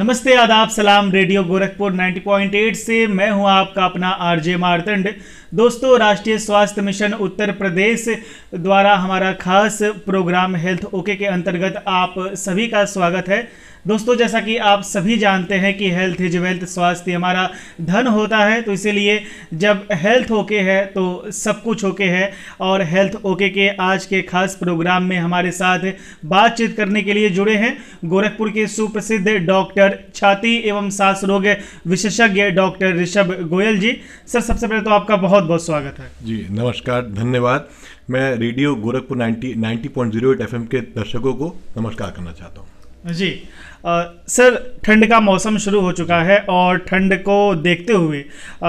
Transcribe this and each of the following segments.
नमस्ते, आदाब, सलाम। रेडियो गोरखपुर 90.8 से मैं हूं आपका अपना आरजे मार्तंड। दोस्तों, राष्ट्रीय स्वास्थ्य मिशन उत्तर प्रदेश द्वारा हमारा खास प्रोग्राम हेल्थ ओके के अंतर्गत आप सभी का स्वागत है। दोस्तों, जैसा कि आप सभी जानते हैं कि हेल्थ इज वेल्थ, स्वास्थ्य हमारा धन होता है, तो इसीलिए जब हेल्थ ओके है तो सब कुछ ओके है। और हेल्थ ओके के आज के खास प्रोग्राम में हमारे साथ बातचीत करने के लिए जुड़े हैं गोरखपुर के सुप्रसिद्ध डॉक्टर, छाती एवं सांस रोग विशेषज्ञ डॉक्टर ऋषभ गोयल जी। सर, सबसे पहले तो आपका बहुत बहुत स्वागत है। जी नमस्कार, धन्यवाद। मैं रेडियो गोरखपुर 90.08 FM के दर्शकों को नमस्कार करना चाहता हूँ। जी सर, ठंड का मौसम शुरू हो चुका है और ठंड को देखते हुए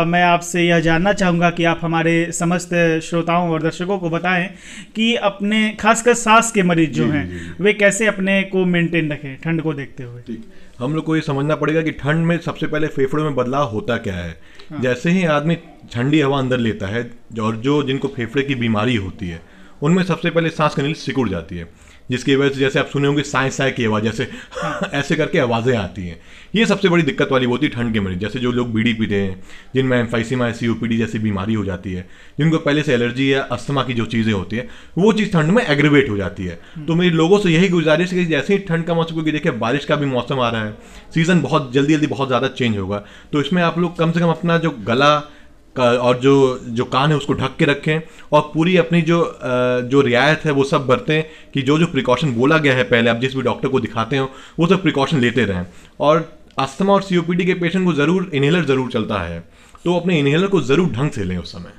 मैं आपसे यह जानना चाहूँगा कि आप हमारे समस्त श्रोताओं और दर्शकों को बताएं कि अपने खासकर सांस के मरीज जो हैं वे कैसे अपने को मेंटेन रखें ठंड को देखते हुए। ठीक, हम लोग को ये समझना पड़ेगा कि ठंड में सबसे पहले फेफड़ों में बदलाव होता क्या है। जैसे ही आदमी ठंडी हवा अंदर लेता है और जो जिनको फेफड़े की बीमारी होती है उनमें सबसे पहले सांस की नली सिकुड़ जाती है, जिसकी वजह से जैसे आप सुने होंगे साय साय की आवाज़, जैसे ऐसे करके आवाज़ें आती हैं। ये सबसे बड़ी दिक्कत वाली होती है ठंड के मरीज। जैसे जो लोग बीड़ी पीते हैं, जिनमें एम्फाइसीमा COPD जैसी बीमारी हो जाती है, जिनको पहले से एलर्जी या अस्थमा की जो चीज़ें होती है वो चीज़ ठंड में एग्रीवेट हो जाती है। तो मेरे लोगों से यही गुजारिश है कि जैसे ही ठंड का मौसम, क्योंकि देखिए बारिश का भी मौसम आ रहा है, सीज़न बहुत जल्दी जल्दी बहुत ज़्यादा चेंज होगा, तो इसमें आप लोग कम से कम अपना जो गला और जो कान है उसको ढक के रखें और पूरी अपनी जो रियायत है वो सब बरतें कि जो प्रिकॉशन बोला गया है पहले आप जिस भी डॉक्टर को दिखाते हो वो सब प्रिकॉशन लेते रहें। और अस्थमा और COPD के पेशेंट को ज़रूर इन्हेलर ज़रूर चलता है, तो अपने इन्हेलर को ज़रूर ढंग से लें उस समय।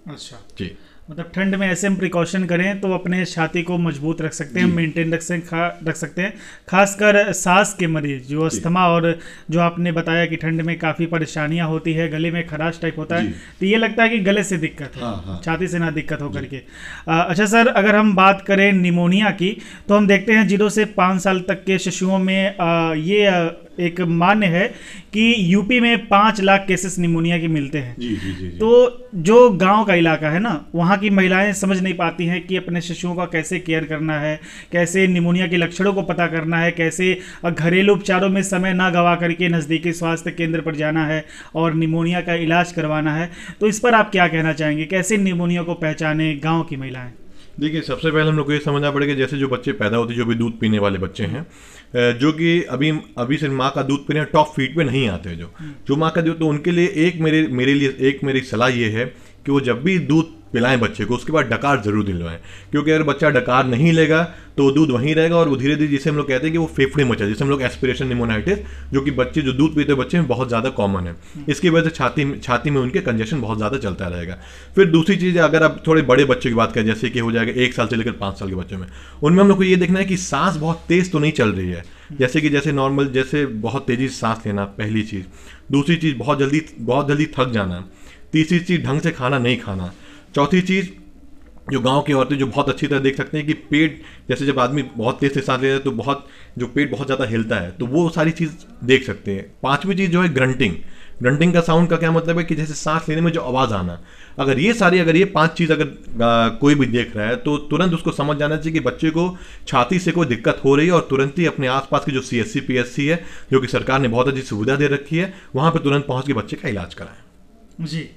अच्छा जी, मतलब ठंड में ऐसे हम प्रिकॉशन करें तो अपने छाती को मजबूत रख सकते हैं, मेंटेन रख सकते हैं। खासकर सांस के मरीज जो अस्थमा और जो आपने बताया कि ठंड में काफ़ी परेशानियां होती है, गले में खराश टाइप होता है, तो ये लगता है कि गले से दिक्कत है, छाती से ना दिक्कत हो करके। अच्छा सर, अगर हम बात करें निमोनिया की तो हम देखते हैं 0 से 5 साल तक के शिशुओं में ये एक मान्य है कि यूपी में 5 लाख केसेस निमोनिया के मिलते हैं। जी। तो जो गांव का इलाका है ना, वहाँ की महिलाएं समझ नहीं पाती हैं कि अपने शिशुओं का कैसे केयर करना है, कैसे निमोनिया के लक्षणों को पता करना है, कैसे घरेलू उपचारों में समय ना गवा करके नज़दीकी स्वास्थ्य केंद्र पर जाना है और निमोनिया का इलाज करवाना है। तो इस पर आप क्या कहना चाहेंगे, कैसे निमोनिया को पहचाने गाँव की महिलाएँ? देखिए, सबसे पहले हम लोग को ये समझना पड़ेगा, जैसे जो बच्चे पैदा होते हैं, जो भी दूध पीने वाले बच्चे हैं, जो कि अभी से माँ का दूध पीने टॉप फीट पे नहीं आते, जो माँ का दूध, तो उनके लिए एक मेरी सलाह ये है कि वो जब भी दूध पिलाएं बच्चे को, उसके बाद डकार जरूर दिलवाएं। क्योंकि अगर बच्चा डकार नहीं लेगा तो वो दूध वहीं रहेगा और वो धीरे धीरे, जिसे हम लोग कहते हैं कि वो फेफड़े मचा, जिसे हम लोग एस्पिरेशन निमोनाइटिस, जो कि बच्चे जो दूध पीते बच्चे में बहुत ज़्यादा कॉमन है, इसकी वजह से छाती में उनके कंजेशन बहुत ज़्यादा चलता रहेगा। फिर दूसरी चीज़, अगर आप थोड़े बड़े बच्चों की बात करें, जैसे कि हो जाएगा 1 साल से लेकर 5 साल के बच्चों में, उनमें हम लोग को ये देखना है कि सांस बहुत तेज़ तो नहीं चल रही है, जैसे नॉर्मल, जैसे बहुत तेज़ी से सांस लेना, पहली चीज़। दूसरी चीज़, बहुत जल्दी थक जाना। तीसरी चीज़, ढंग से खाना नहीं खाना। चौथी चीज़, जो गांव की औरतें जो बहुत अच्छी तरह देख सकते हैं कि पेट, जैसे जब आदमी बहुत तेज से सांस ले रहा है तो जो पेट बहुत ज़्यादा हिलता है, तो वो सारी चीज़ देख सकते हैं। पांचवी चीज़ जो है ग्रंटिंग का साउंड का क्या मतलब है कि जैसे सांस लेने में जो आवाज़ आना, अगर ये 5 चीज़ अगर कोई भी देख रहा है तो तुरंत उसको समझ जाना चाहिए कि बच्चे को छाती से कोई दिक्कत हो रही है और तुरंत ही अपने आसपास की जो CSC PSC है, जो कि सरकार ने बहुत अच्छी सुविधा दे रखी है, वहाँ पर तुरंत पहुँच के बच्चे का इलाज कराएं। जी,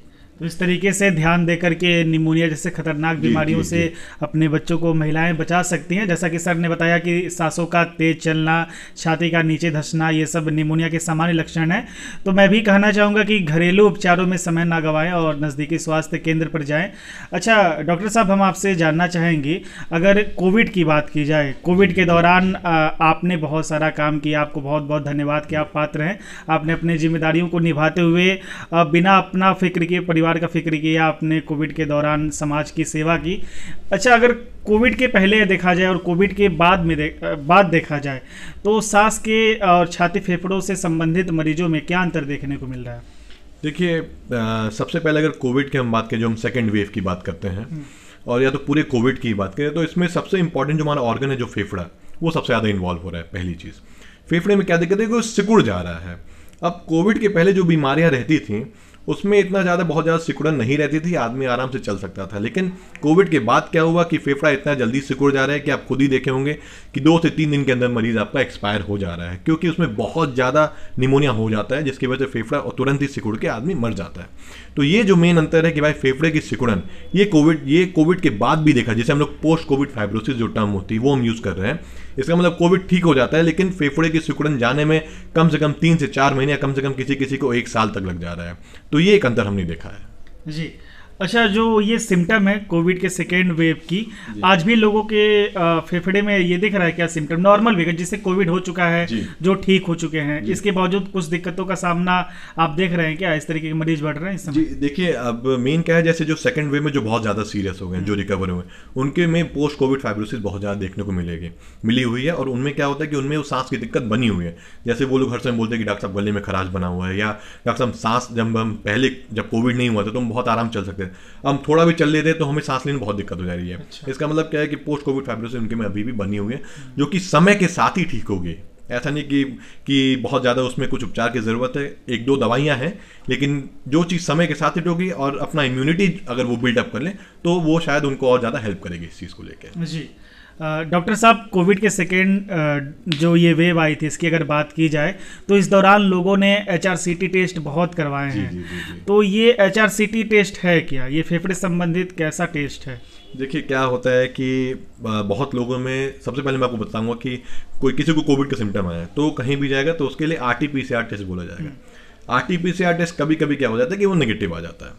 तो इस तरीके से ध्यान देकर के निमोनिया जैसे खतरनाक बीमारियों से अपने बच्चों को महिलाएं बचा सकती हैं। जैसा कि सर ने बताया कि सांसों का तेज चलना, छाती का नीचे धंसना, ये सब निमोनिया के सामान्य लक्षण हैं। तो मैं भी कहना चाहूँगा कि घरेलू उपचारों में समय ना गंवाएं और नज़दीकी स्वास्थ्य केंद्र पर जाएं। अच्छा डॉक्टर साहब, हम आपसे जानना चाहेंगे, अगर कोविड की बात की जाए, कोविड के दौरान आपने बहुत सारा काम किया, आपको बहुत बहुत धन्यवाद के आप पात्र हैं। आपने अपने जिम्मेदारियों को निभाते हुए बिना अपना फिक्र के, परिवार का फिक्र किया, आपने कोविड के दौरान समाज की सेवा की। अच्छा, अगर कोविड के पहले देखा जाए और कोविड के बाद देखा जाए तो सांस के और छाती फेफड़ों से संबंधित मरीजों में क्या अंतर देखने को मिल रहा है? देखिए, सबसे पहले अगर कोविड की हम बात करें, जो हम सेकेंड वेव की बात करते हैं और या तो पूरे कोविड की बात करें, तो इसमें सबसे इंपॉर्टेंट जो हमारा ऑर्गन है, जो फेफड़ा, वो सबसे ज़्यादा इन्वॉल्व हो रहा है। पहली चीज़, फेफड़े में क्या दिक्कत है कि वो सिकुड़ जा रहा है। अब कोविड के पहले जो बीमारियां रहती थी उसमें इतना ज़्यादा बहुत ज़्यादा सिकुड़न नहीं रहती थी, आदमी आराम से चल सकता था। लेकिन कोविड के बाद क्या हुआ कि फेफड़ा इतना जल्दी सिकुड़ जा रहा है कि आप खुद ही देखे होंगे कि 2 से 3 दिन के अंदर मरीज आपका एक्सपायर हो जा रहा है, क्योंकि उसमें बहुत ज़्यादा निमोनिया हो जाता है, जिसकी वजह से फेफड़ा तुरंत ही सिकुड़ के आदमी मर जाता है। तो ये जो मेन अंतर है कि भाई फेफड़े की सिकुड़न ये कोविड के बाद भी देखा, जैसे हम लोग पोस्ट कोविड फाइब्रोसिस जो टर्म होती है वो हम यूज़ कर रहे हैं। इसका मतलब कोविड ठीक हो जाता है, लेकिन फेफड़े की सिकुड़न जाने में कम से कम 3 से 4 महीने, कम से कम किसी किसी को 1 साल तक लग जा रहा है। तो ये एक अंतर हमने देखा है जी। अच्छा, जो ये सिम्टम है कोविड के सेकेंड वेव की, आज भी लोगों के फेफड़े में ये दिख रहा है क्या सिम्टम? नॉर्मल वेव जिससे कोविड हो चुका है, जो ठीक हो चुके हैं, इसके बावजूद कुछ दिक्कतों का सामना आप देख रहे हैं क्या? इस तरीके के मरीज बढ़ रहे हैं इस समय? जी देखिए, अब मेन क्या है, जैसे जो सेकंड वेव में जो बहुत ज़्यादा सीरियस हो गए, जो रिकवर हुए, उनके में पोस्ट कोविड फाइब्रोसिस बहुत ज़्यादा देखने को मिली हुई है। और उनमें क्या होता है कि उनमें वो सांस की दिक्कत बनी हुई है। जैसे वो लोग हर समय बोलते हैं कि डॉक्टर साहब गले में खराश बना हुआ है, या डॉक्टर साहब सांस, जब कोविड नहीं हुआ था तो हम बहुत आराम चल सकते थे, हम थोड़ा भी चल लेते हैं तो हमें सांस लेने में बहुत दिक्कत हो जा रही है। अच्छा। इसका मतलब क्या है कि पोस्ट कोविड फाइब्रोसिस उनके में अभी भी बनी हुई है, जो कि समय के साथ ही ठीक होगी। ऐसा नहीं कि बहुत ज़्यादा उसमें कुछ उपचार की ज़रूरत है, 1-2 दवाइयाँ हैं, लेकिन जो चीज़ समय के साथ हिट होगी और अपना इम्यूनिटी अगर वो बिल्डअप कर लें तो वो शायद उनको और ज़्यादा हेल्प करेगी इस चीज़ को लेकर। जी डॉक्टर साहब, कोविड के सेकेंड जो ये वेव आई थी, इसकी अगर बात की जाए तो इस दौरान लोगों ने HRCT टेस्ट बहुत करवाए हैं। जी। तो ये HRCT टेस्ट है क्या? ये फेफड़े संबंधित कैसा टेस्ट है? देखिए, क्या होता है कि बहुत लोगों में, सबसे पहले मैं आपको बताऊंगा कि किसी को कोविड का सिम्टम आया तो कहीं भी जाएगा तो उसके लिए RT-PCR टेस्ट बोला जाएगा। RT-PCR टेस्ट कभी कभी क्या हो जाता है कि वो नेगेटिव आ जाता है।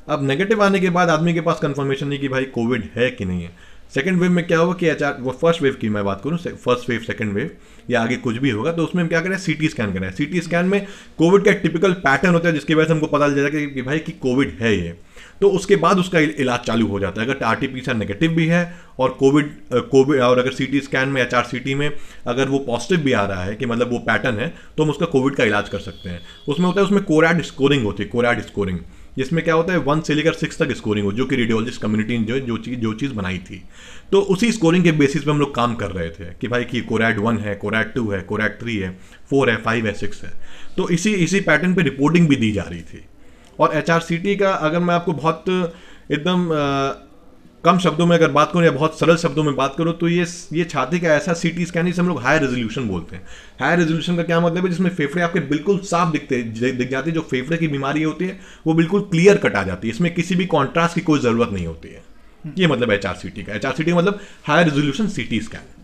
अब नेगेटिव आने के बाद आदमी के पास कंफर्मेशन नहीं कि भाई कोविड है कि नहीं है। सेकंड वेव में क्या होगा कि वो फर्स्ट वेव की मैं बात करूँ, फर्स्ट वेव, सेकंड वेव या आगे कुछ भी होगा, तो उसमें हम क्या करें, CT स्कैन करें। CT स्कैन में कोविड का एक टिपिकल पैटर्न होता है, जिसकी वजह से हमको पता चल जाएगा कि भाई कि कोविड है ये। तो उसके बाद उसका इलाज चालू हो जाता है। अगर RT-PCR नेगेटिव भी है और कोविड और अगर CT स्कैन में, HRCT में अगर वो पॉजिटिव भी आ रहा है कि मतलब वो पैटर्न है, तो हम उसका कोविड का इलाज कर सकते हैं। उसमें होता है, उसमें कोरैड स्कोरिंग होती है, कोरैड स्कोरिंग, जिसमें क्या होता है 1 से लेकर 6 तक स्कोरिंग हो, जो कि रेडियोलॉजिस्ट कम्युनिटी ने जो चीज़ बनाई थी। तो उसी स्कोरिंग के बेसिस पे हम लोग काम कर रहे थे कि भाई कि कोरैड 1 है, कोरैड 2 है, कोरैड 3 है, 4 है, 5 है, 6 है। तो इसी पैटर्न पे रिपोर्टिंग भी दी जा रही थी। और HRCT का अगर मैं आपको बहुत एकदम कम शब्दों में अगर बात करूँ या बहुत सरल शब्दों में बात करूँ, तो ये छाती का ऐसा CT स्कैन, जिसे हम लोग हाई रेजोल्यूशन बोलते हैं। हाई रेजोल्यूशन का क्या मतलब है, जिसमें फेफड़े आपके बिल्कुल साफ दिख जाते हैं। जो फेफड़े की बीमारी होती है वो बिल्कुल क्लियर कट आ जाती है, इसमें किसी भी कॉन्ट्रास्ट की कोई ज़रूरत नहीं होती है। ये मतलब HRCT का। HRCT मतलब हाई रेजोल्यूशन CT स्कैन।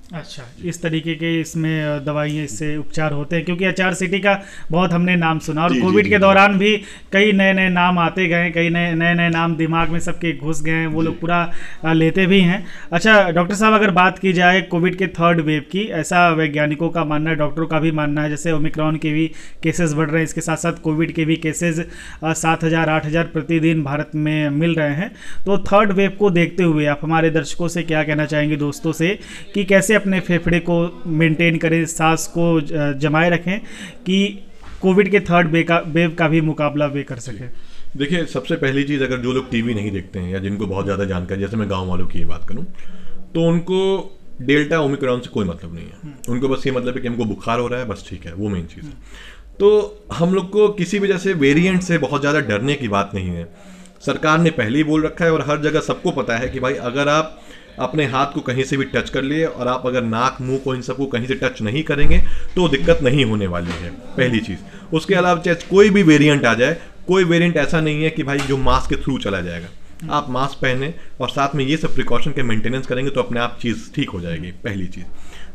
अच्छा, इस तरीके के इसमें दवाइयाँ, इससे उपचार होते हैं, क्योंकि HRCT का बहुत हमने नाम सुना, और कोविड के दौरान भी कई नए नए नाम आते गए, कई नए नाम दिमाग में सबके घुस गए हैं, वो लोग पूरा लेते भी हैं। अच्छा डॉक्टर साहब, अगर बात की जाए कोविड के थर्ड वेव की, ऐसा वैज्ञानिकों का मानना है, डॉक्टरों का भी मानना है, जैसे ओमिक्रॉन के भी केसेस बढ़ रहे हैं, इसके साथ साथ कोविड के भी केसेस 7,000-8,000 प्रतिदिन भारत में मिल रहे हैं। तो थर्ड वेव को देखते हुए आप हमारे दर्शकों से क्या कहना चाहेंगे, दोस्तों से, कि कैसे अपने फेफड़े को मेंटेन करें, सांस को जमाए रखें, कि कोविड के थर्ड वेव का भी मुकाबला वे कर सके? देखिए, सबसे पहली चीज़, अगर जो लोग टीवी नहीं देखते हैं या जिनको बहुत ज़्यादा जानकारी, जैसे मैं गांव वालों की बात करूं, तो उनको डेल्टा ओमिक्रॉन से कोई मतलब नहीं है। उनको बस ये मतलब है कि हमको बुखार हो रहा है, बस ठीक है, वो मेन चीज़ है। तो हम लोग को किसी भी जैसे वेरिएंट से बहुत ज़्यादा डरने की बात नहीं है। सरकार ने पहले ही बोल रखा है और हर जगह सबको पता है कि भाई अगर आप अपने हाथ को कहीं से भी टच कर लिए और आप अगर नाक, मुंह को, इन सबको कहीं से टच नहीं करेंगे तो दिक्कत नहीं होने वाली है, पहली चीज़। उसके अलावा चाहे कोई भी वेरिएंट आ जाए, कोई वेरिएंट ऐसा नहीं है कि भाई जो मास्क के थ्रू चला जाएगा। आप मास्क पहने और साथ में ये सब प्रिकॉशन के मेंटेनेंस करेंगे तो अपने आप चीज़ ठीक हो जाएगी, पहली चीज़।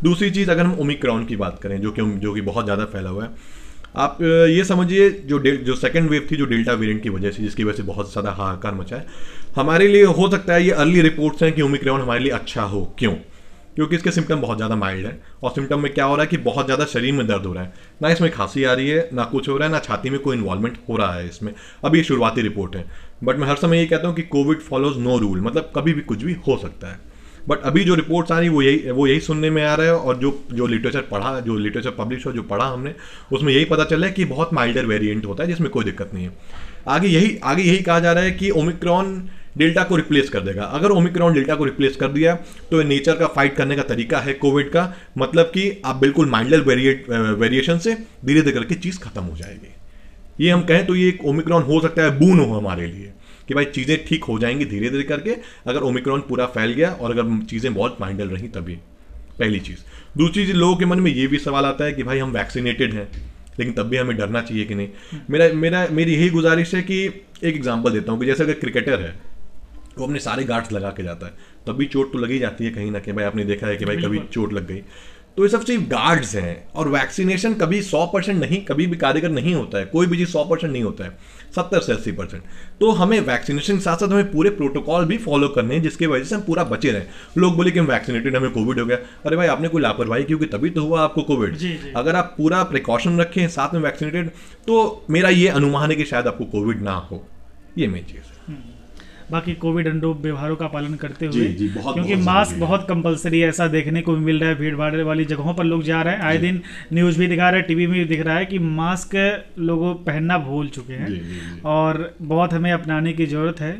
दूसरी चीज़, अगर हम ओमिक्रॉन की बात करें, जो कि बहुत ज़्यादा फैला हुआ है, आप ये समझिए जो सेकंड वेव थी, जो डेल्टा वेरिएंट की वजह से, जिसकी वजह से बहुत ज़्यादा हाहाकार मचा है, हमारे लिए हो सकता है ये अर्ली रिपोर्ट्स हैं कि ओमिक्रॉन हमारे लिए अच्छा हो। क्यों? क्योंकि इसके सिम्टम बहुत ज़्यादा माइल्ड है, और सिम्टम में क्या हो रहा है कि बहुत ज़्यादा शरीर में दर्द हो रहा है, ना इसमें खांसी आ रही है, ना कुछ हो रहा है, ना छाती में कोई इन्वॉल्वमेंट हो रहा है इसमें। अभी ये शुरुआती रिपोर्ट है, बट मैं हर समय ये कहता हूँ कि कोविड फॉलोज नो रूल, मतलब कभी भी कुछ भी हो सकता है। बट अभी जो रिपोर्ट्स आ रही वो यही सुनने में आ रहा है, और जो लिटरेचर पब्लिश हो, जो पढ़ा हमने, उसमें यही पता चला है कि बहुत माइल्डर वेरिएंट होता है जिसमें कोई दिक्कत नहीं है। आगे यही कहा जा रहा है कि ओमिक्रॉन डेल्टा को रिप्लेस कर देगा। अगर ओमिक्रॉन डेल्टा को रिप्लेस कर दिया तो नेचर का फाइट करने का तरीका है कोविड का, मतलब कि आप बिल्कुल माइल्डर वेरिएशन से धीरे धीरे करके चीज़ खत्म हो जाएगी। ये हम कहें तो ये एक ओमिक्रॉन हो सकता है बून हो हमारे लिए, कि भाई चीज़ें ठीक हो जाएंगी धीरे धीरे करके, अगर ओमिक्रॉन पूरा फैल गया और अगर चीज़ें बहुत माइल्ड रही तभी। पहली चीज़। दूसरी चीज़, लोगों के मन में ये भी सवाल आता है कि भाई हम वैक्सीनेटेड हैं लेकिन तब भी हमें डरना चाहिए कि नहीं। मेरी यही गुजारिश है कि एक एग्जांपल देता हूँ कि जैसे अगर क्रिकेटर है वो अपने सारे गार्ड्स लगा के जाता है, तब भी चोट तो लगी जाती है कहीं ना कहीं। भाई आपने देखा है कि भाई कभी चोट लग गई, तो ये सब सिर्फ गार्ड्स हैं। और वैक्सीनेशन कभी 100% नहीं, कभी भी कारगर नहीं होता है, कोई भी चीज़ 100% नहीं होता है, 70 से 80%। तो हमें वैक्सीनेशन के साथ साथ हमें पूरे प्रोटोकॉल भी फॉलो करने हैं जिसकी वजह से हम पूरा बचे रहें। लोग बोले कि हम वैक्सीनेटेड, हमें कोविड हो गया, अरे भाई आपने कोई लापरवाही क्योंकि तभी तो हुआ आपको कोविड। अगर आप पूरा प्रिकॉशन रखें साथ में वैक्सीनेटेड, तो मेरा ये अनुमान है कि शायद आपको कोविड ना हो। ये मेन चीज़ है। बाकी कोविड अनुरूप व्यवहारों का पालन करते हुए, जी, क्योंकि मास्क बहुत कंपलसरी है, ऐसा देखने को मिल रहा है। भीड़ भाड़ वाली जगहों पर लोग जा रहे हैं, आए दिन न्यूज़ भी दिखा रहा है, टीवी में भी दिख रहा है कि मास्क लोगों पहनना भूल चुके हैं। और बहुत हमें अपनाने की ज़रूरत है।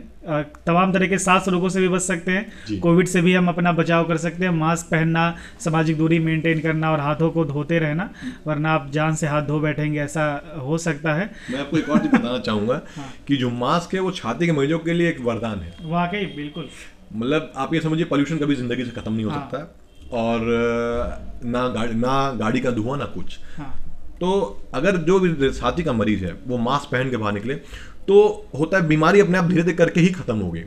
तमाम तरह के 7 रोगों से भी बच सकते हैं, कोविड से भी हम अपना बचाव कर सकते हैं। मास्क पहनना, सामाजिक दूरी मेंटेन करना और हाथों को धोते रहना, वरना आप जान से हाथ धो बैठेंगे, ऐसा हो सकता है। मैं आपको एक और चीज़ बताना चाहूँगा कि जो मास्क है वो छाती के मरीजों के लिए एक वरदान है। वाकई बिल्कुल। मतलब आप ये समझिए, पोल्यूशन कभी जिंदगी से खत्म नहीं हो सकता, और ना गाड़ी का धुआं ना कुछ। तो अगर जो भी छाती का मरीज है वो मास्क पहन के बाहर निकले तो होता है बीमारी अपने आप धीरे धीरे करके ही खत्म होगी।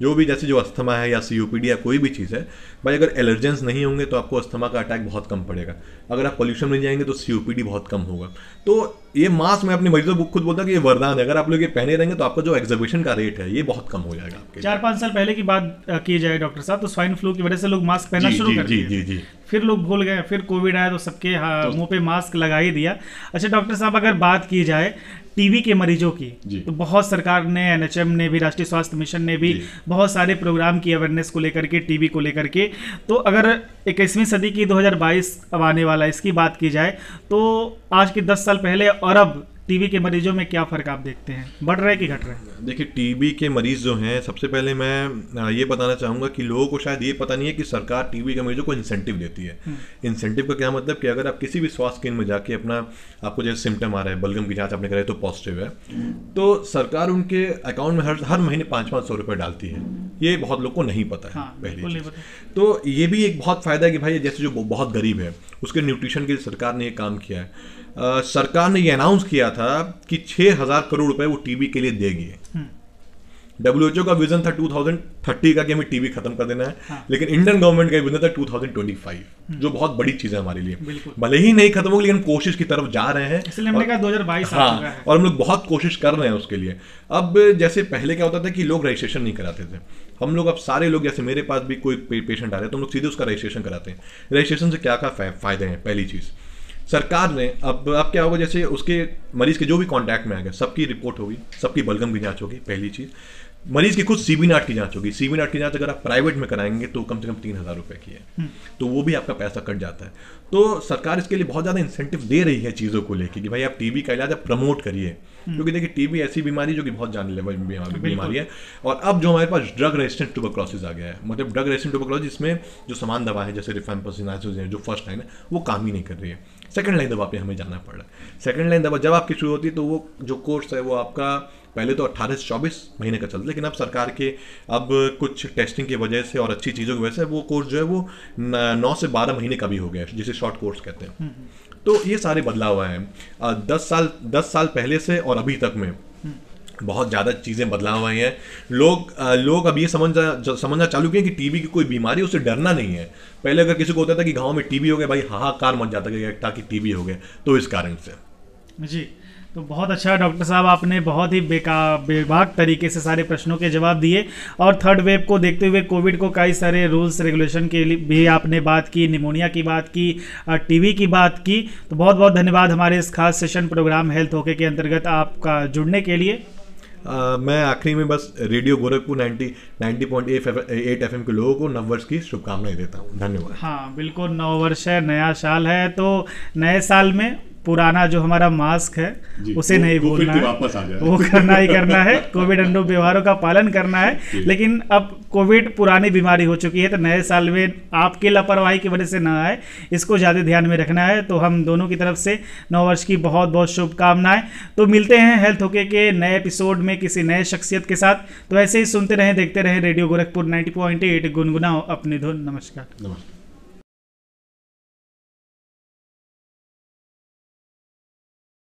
जो भी जैसे जो अस्थमा है या COPD या कोई भी चीज़ है, भाई अगर एलर्जेंस नहीं होंगे तो आपको अस्थमा का अटैक बहुत कम पड़ेगा। अगर आप पोल्यूशन में जाएंगे तो COPD बहुत कम होगा। तो ये मास्क मैं अपने मरीजों को खुद बोलता कि ये वरदान है। अगर आप लोग ये पहने रहेंगे तो आपका जो एग्जर्वेशन का रेट है ये बहुत कम हो जाएगा आपके। 4-5 साल पहले की बात की जाए डॉक्टर साहब, तो स्वाइन फ्लू की वजह से लोग मास्क पहनना शुरू कर दिए। फिर लोग भूल गए, फिर कोविड आया तो सबके मुंह पे मास्क लगा ही दिया। अच्छा डॉक्टर साहब, अगर बात की जाए टीबी के मरीजों की, तो बहुत सरकार ने, NHM ने भी, राष्ट्रीय स्वास्थ्य मिशन ने भी बहुत सारे प्रोग्राम किए अवेयरनेस को लेकर के, टीबी को लेकर के। तो अगर 21वीं सदी की 2022 अब आने वाला, इसकी बात की जाए तो आज के 10 साल पहले और अब टीबी के मरीजों में क्या फ़र्क आप देखते हैं, बढ़ रहा है कि घट रहा है? देखिए, टीबी के मरीज़ जो हैं, सबसे पहले मैं ये बताना चाहूँगा कि लोगों को शायद ये पता नहीं है कि सरकार टीबी के मरीजों को इंसेंटिव देती है। इंसेंटिव का क्या मतलब कि अगर आप किसी भी स्वास्थ्य केंद्र में जाके आपको जैसे सिम्टम आ रहा है, बलगम की जांच आपने कराई तो पॉजिटिव है, तो सरकार उनके अकाउंट में हर महीने 500-500 रुपये डालती है। ये बहुत लोग को नहीं पता है। पहली चीज़ तो ये भी एक बहुत फ़ायदा है कि भाई जैसे जो बहुत गरीब है उसके न्यूट्रिशन के लिए सरकार ने ये काम किया है। सरकार ने ये अनाउंस किया था कि 6,000 करोड़ रुपए वो टीबी के लिए देगी। WHO का विजन था 2030 का कि हमें टीबी खत्म कर देना है, लेकिन इंडियन गवर्नमेंट का विजन था 2025, जो बहुत बड़ी चीज है हमारे लिए। भले ही नहीं खत्म होगी लेकिन कोशिश की तरफ जा रहे हैं, इसलिए हमने कहा 2022 आ चुका है और हम लोग बहुत कोशिश कर रहे हैं उसके लिए। अब जैसे पहले क्या होता था कि लोग रजिस्ट्रेशन नहीं कराते थे, हम लोग अब सारे लोग, जैसे मेरे पास भी कोई पेशेंट आ रहे हैं तो हम लोग सीधे उसका रजिस्ट्रेशन कराते हैं। रजिस्ट्रेशन से क्या क्या फायदे हैं? पहली चीज, सरकार ने अब क्या होगा, जैसे उसके मरीज के जो भी कांटेक्ट में आ गया सबकी रिपोर्ट होगी, सबकी बलगम की जांच होगी। पहली चीज, मरीज की खुद CB-0 की जांच होगी। CB-0 की जांच अगर आप प्राइवेट में कराएंगे तो कम से कम 3,000 रुपए की है, तो वो भी आपका पैसा कट जाता है। तो सरकार इसके लिए बहुत ज़्यादा इंसेंटिव दे रही है चीज़ों को लेकर कि भाई आप टीबी का इलाज आप प्रमोट करिए, क्योंकि देखिए टीबी ऐसी बीमारी जो कि बहुत जानलेवा बीमारी है। और अब जो हमारे पास ड्रग रेजिस्टेंट ट्यूबरक्लोसिस आ गया है, मतलब ड्रग रेजिस्टेंट ट्यूबरक्लोसिस, इसमें जो समान दवा है जैसे रिफेम्पिसिन है, जो फर्स्ट लाइन है वो काम ही नहीं कर रही है, सेकंड लाइन दवा पे हमें जाना पड़ रहा है। सेकंड लाइन दवा जब आपकी शुरू होती है तो वो जो कोर्स है वो आपका पहले तो 18 से 24 महीने का चलता, लेकिन अब सरकार के अब कुछ टेस्टिंग की वजह से और अच्छी चीज़ों की वजह से वो कोर्स जो है वो 9 से 12 महीने का भी हो गया, जिसे शॉर्ट कोर्स कहते हैं। तो ये सारे बदलाव आए हैं 10 साल पहले से और अभी तक में बहुत ज़्यादा चीज़ें बदलाव आई हैं। लोग अब ये समझना चालू किए कि टीबी की कोई बीमारी, उससे डरना नहीं है। पहले अगर किसी को होता था कि गांव में टीबी हो गया, भाई हाहाकार मच जाता कि टीबी हो गया, तो इस कारण से। जी, तो बहुत अच्छा डॉक्टर साहब, आपने बहुत ही बेबाक तरीके से सारे प्रश्नों के जवाब दिए, और थर्ड वेव को देखते हुए कोविड को कई सारे रूल्स रेगुलेशन के लिए भी आपने बात की, निमोनिया की बात की, टीबी की बात की। तो बहुत बहुत धन्यवाद हमारे इस खास सेशन प्रोग्राम हेल्थ ओके के अंतर्गत आपका जुड़ने के लिए। मैं आखिरी में बस रेडियो गोरखपुर 90.8 FM के लोगों को नववर्ष की शुभकामनाएं देता हूं। धन्यवाद। हाँ बिल्कुल, नव वर्ष है, नया साल है, तो नए साल में पुराना जो हमारा मास्क है जी, उसे नहीं वो भूलना फिर है, वापस आ जाए। वो करना ही करना है, कोविड अनुरूप व्यवहारों का पालन करना है। लेकिन अब कोविड पुरानी बीमारी हो चुकी है, तो नए साल में आपकी लापरवाही की वजह से ना आए, इसको ज़्यादा ध्यान में रखना है। तो हम दोनों की तरफ से नव वर्ष की बहुत बहुत शुभकामनाएं। तो मिलते हैं हेल्थ होके के नए एपिसोड में किसी नए शख्सियत के साथ। तो ऐसे ही सुनते रहें, देखते रहें रेडियो गोरखपुर 90.8, गुनगुनाओ अपनी धुन। नमस्कार। नमस्कार।